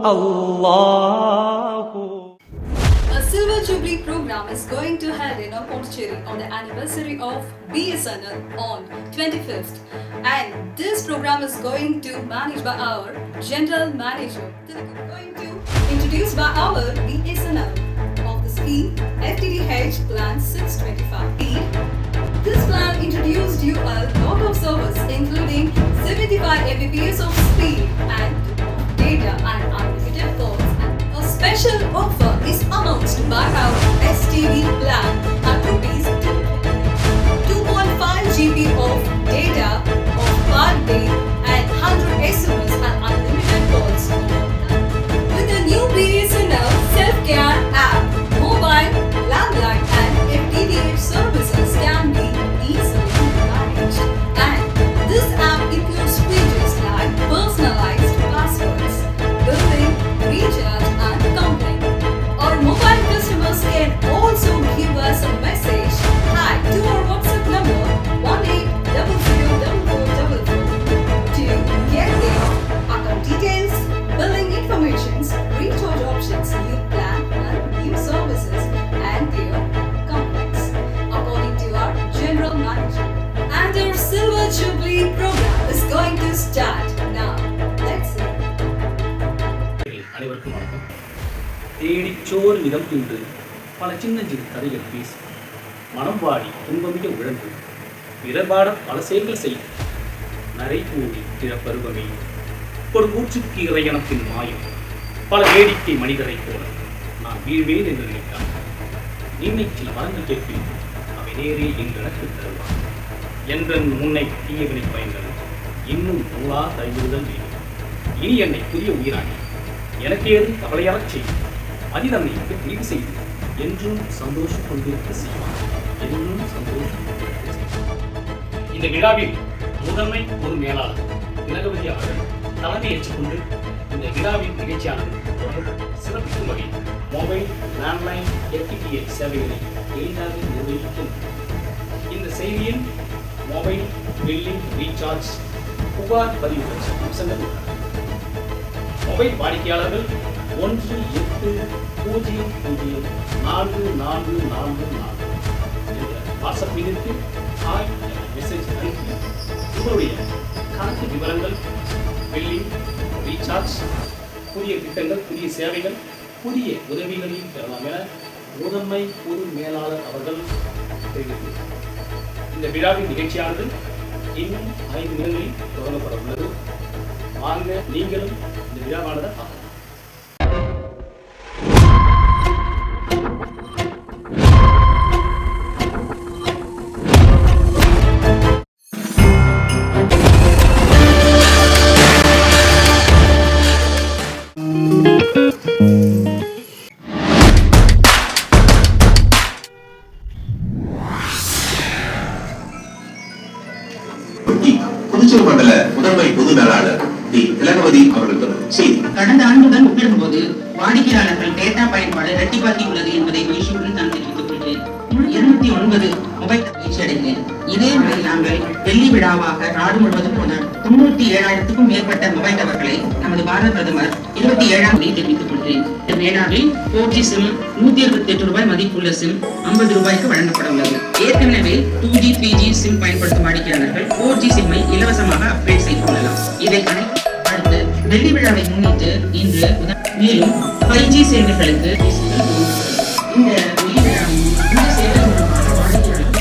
Allahu. A Silver Jubilee program is going to held in Pondicherry on the anniversary of BSNL on 25th, and this program is going to managed by our General Manager. Going to introduced by our BSNL of the scheme FTTH Plan 625. This plan introduced you a lot of service including 75 Mbps of speed and data and unlimited calls. A special offer is announced by our STV plan at rupees 2.5 GB of data of per day and 100 SMS and unlimited calls. With the new BSNL self-care app, mobile, landline and FTTH services can be easily managed. And this app includes features like personalized passwords, billing, recharge and counting. Our mobile customers can also give us a message hi to our WhatsApp number 18004444 to get their account details, billing informations, recharge options, new plan and new services and their complaints according to our General Manager. And our Silver Jubilee program is going to start now. Let's see. அனைவருக்கும் வணக்கம். தேடிச்சோர் நிலம் தின்று பல சின்னஞ்சிறு கதைகள் பேசி மனம் வாடி துன்பமிக உழந்து பிறபாட பல செயல்கள் செய்து நரை கூடி திறப்பருவமே ஒரு மூச்சுக்கு இறையனத்தின் மாயம் பல வேடிக்கை மனிதரைப் போல நான் வீழ்வேன் என்று நினைத்தான். நின்னை சில மரங்கள் கேட்பின் அவை நேரே என் எனக்கு தருவான் என்றன் முன்னை தீயவினை பயன்கள் இன்னும் நூலா தழுவுதல் வேண்டும். இனி என்னை புதிய உயிராகி எனக்கு ஏது கவலையாகச் செய்யும் அதிதன்னை தெரிவு செய்து என்றும் சந்தோஷம் கொண்டிருக்க செய்வான். என்றும் சந்தோஷம் கொண்டிருக்க செய்வான். இந்த விழாவில் முதன்மை பொது மேலாளர் திலகவதி அவர்கள் தலைமை ஏற்றுக்கொண்டு இந்த விழாவின் நிகழ்ச்சியானது சிறப்பிக்கும் வகையில் மொபைல், லேண்ட்லைன், FTTH சேவைகளை எளிதாக நிர்வகிக்கின்றன. இந்த செய்தியில் மொபைல், பில்லிங், ரீசார்ஜ், புகார் பதிவு பற்றி அம்சங்கள் உள்ளன. மொபைல் வாடிக்கையாளர்கள் 1800444 என்ற வாட்ஸ்அப் எண்ணிற்கு ஹாய் மெசேஜ் அனுப்பி உங்களுடைய கணக்கு விவரங்கள், பில்லிங், ரீசார்ஜ், புதிய திட்டங்கள், புதிய சேவைகள், புதிய உதவிகளையும் பெறலாம் என முதன்மை பொது மேலாளர் அவர்கள் தெரிவித்தார். இந்த விழாவின் நிகழ்ச்சியானது இன்னும் 5 நிமிடங்களில் தொடங்கப்பட உள்ளது. வாங்க நீங்களும் இந்த விழாவானதை பார்க்கலாம். புதுச்சேரி மண்டல முதன்மை பொது மேலாளர் டி. திலகவதி அவர்கள் செய்தி. கடந்த ஆண்டுடன் ஒப்பிடும்போது வாடிக்கையாளர்கள் டேட்டா பயன்பாடு இரட்டிப்பாகி உள்ளது என்பதை மகிழ்ச்சியுடன் நான் தெரிவித்துக் கொள்கிறேன். 209 மொபைல் மகிழ்ச்சி அடைகிறேன். இதே முறை நாங்கள் வெள்ளி விழாவாக நாடு முழுவதும் போன 97,000க்கும் மேற்பட்ட மொபைல் டவர்களை நமது பாரத பிரதமர் 27ஆம் தேதி தெரிவித்துக் கொள்கிறேன். இந்த மேலாவில் 4G சிம் 128 ரூபாய் மதிப்புள்ள சிம் 50 ரூபாய்க்கு வழங்கப்பட உள்ளது. ஏற்கனவே 2G 3G சிம் பயன்படுத்தும் வாடிக்கையாளர்கள் 4G சிம்மை இலவசமாக அப்கிரேட் செய்து கொள்ளலாம். இதை அடுத்து வெள்ளி விழாவை முன்னிட்டு இன்று மேலும் 5G சேவைகளுக்கு இந்த வெள்ளி விழாவின் இந்த சேவை மூலமாக வாடிக்கையாளர்கள்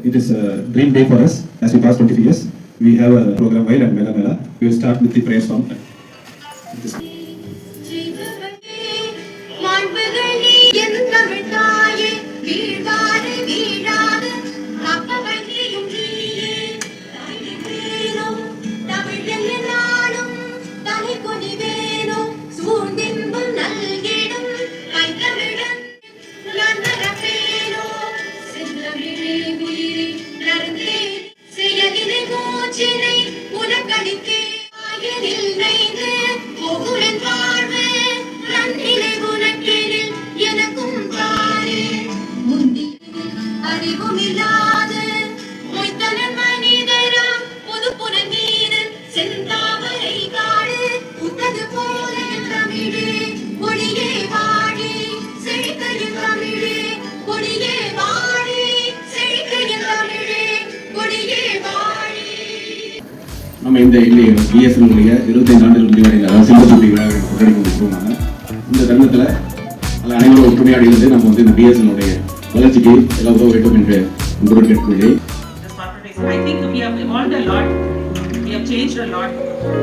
It is a dream day for us as we pass 25 years. We have a program Vail and Mela Mela. We will start with the prayer song. உனக்கடிக்கே ஆயனில் நைந்து நம்ம இந்த பிஎஸ்என்னுடைய 25 ஆண்டுகள் முடிவடைந்த சில்வர் ஜூப்ளி விழாவை கொண்டாடி கொண்டிருக்கிறோம். இந்த தருணத்தில் அனைவரும் ஒற்றுமையாக இருந்து நம்ம இந்த பிஎஸ்என்னுடைய வளர்ச்சிக்கு எல்லாம் உதவ வேண்டும் என்று உங்களுடன் கேட்கிறேன். I think we have evolved a lot. We have changed a lot.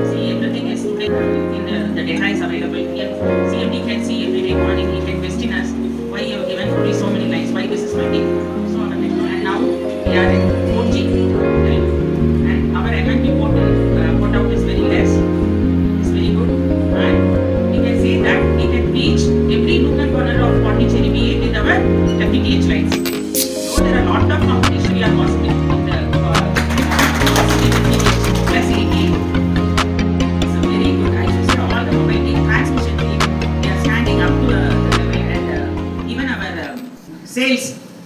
See, everything is today in the data is available. Here, CMD can see every day morning. He can question us why you have given only so many lines, why this is working. So on and on. And now we are in 4G, and our MMP put out is very less. It's very good, and we can see that we can reach every nook and corner of Pondicherry VA with our FTTH lines. So there are a lot of competition we are possible. Sales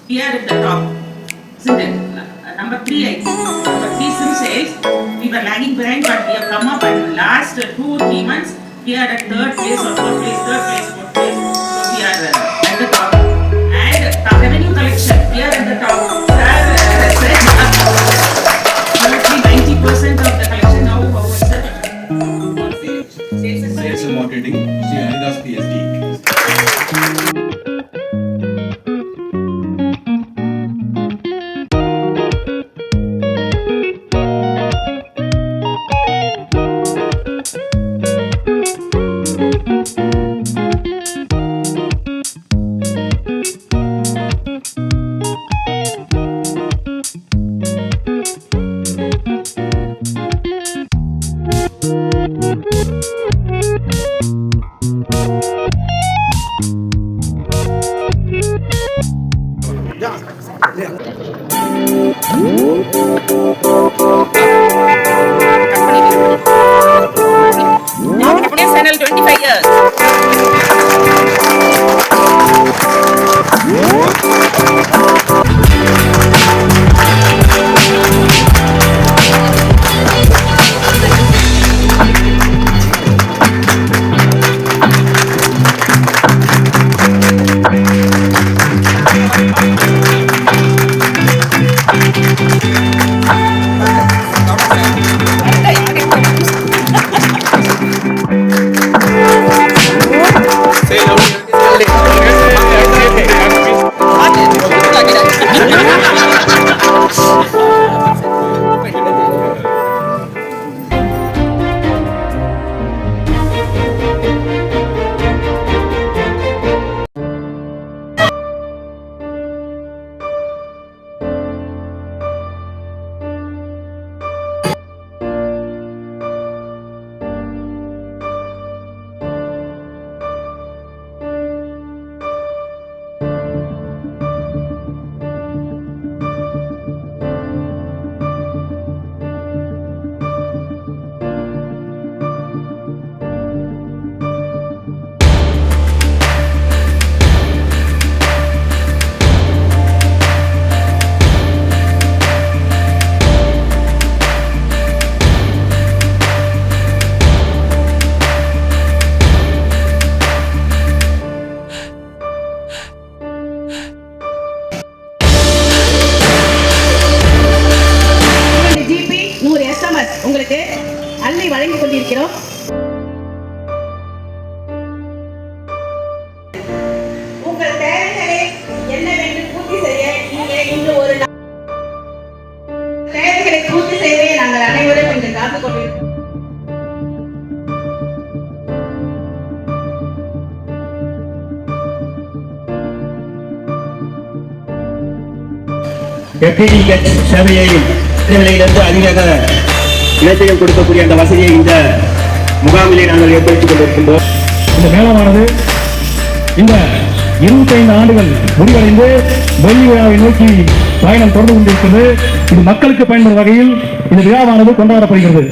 here at the top, isn't it? Number 3, I think. Number 3 SIM sales, we were lagging behind, but we have come up and last 2-3 months, we are at 3rd place or 4th place, 3rd place, 4th place. So we are at the top. And revenue collection, we are at the top. Currently 90% of the collection now over Sales and marketing, Sri Haridas PSD. Channel 25 years. உங்களுக்கு அள்ளி வழங்கிக் கொண்டிருக்கிறோம். உங்கள் தேவைகளை என்னவென்று பூர்த்தி செய்ய இங்கே இன்று ஒரு தேவைகளை பூர்த்தி செய்யவே நாங்கள் அனைவரும் இன்று காத்துக் கொண்டிருக்கிறோம். FTTH சேவையை நிலையிலிருந்து அதிக இலட்சியம் கொடுக்கக்கூடிய அந்த வசதியை இந்த முகாமிலே நாங்கள் ஏற்படுத்திக் கொண்டிருக்கின்றோம். இந்த மேளமானது இந்த 25 ஆண்டுகள் முடிவடைந்து வெள்ளி விழாவை நோக்கி பயணம் தொடர்ந்து கொண்டிருக்கிறது. இது மக்களுக்கு பயன்படும் வகையில் இந்த விழாவானது கொண்டாடப்படுகிறது.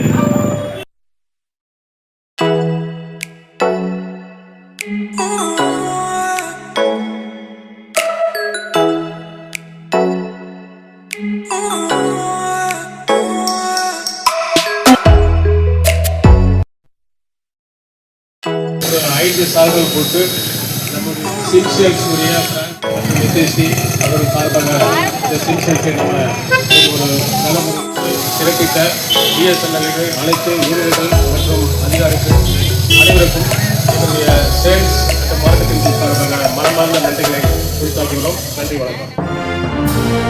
ஐந்து சால்கள் போட்டு நமது சில்செல்ஸ் உடைய நிதேஷி அவர் சார்பாக இந்த சில்செல்ஸை நம்ம ஒரு நல்ல சிறப்பித்த பிஎஸ்என்எல்லுக்கு அனைத்து வீரர்கள் மற்றும் அதிகாரிகள் அனைவருக்கும் என்னுடைய சேல்ஸ் மற்றும் மார்க்கெட்டிங் சார்பாக மனமார்ந்த நன்றிகளை குறித்தாக்குகிறோம். நன்றி, வணக்கம்.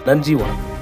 நன்றி, வணக்கம்.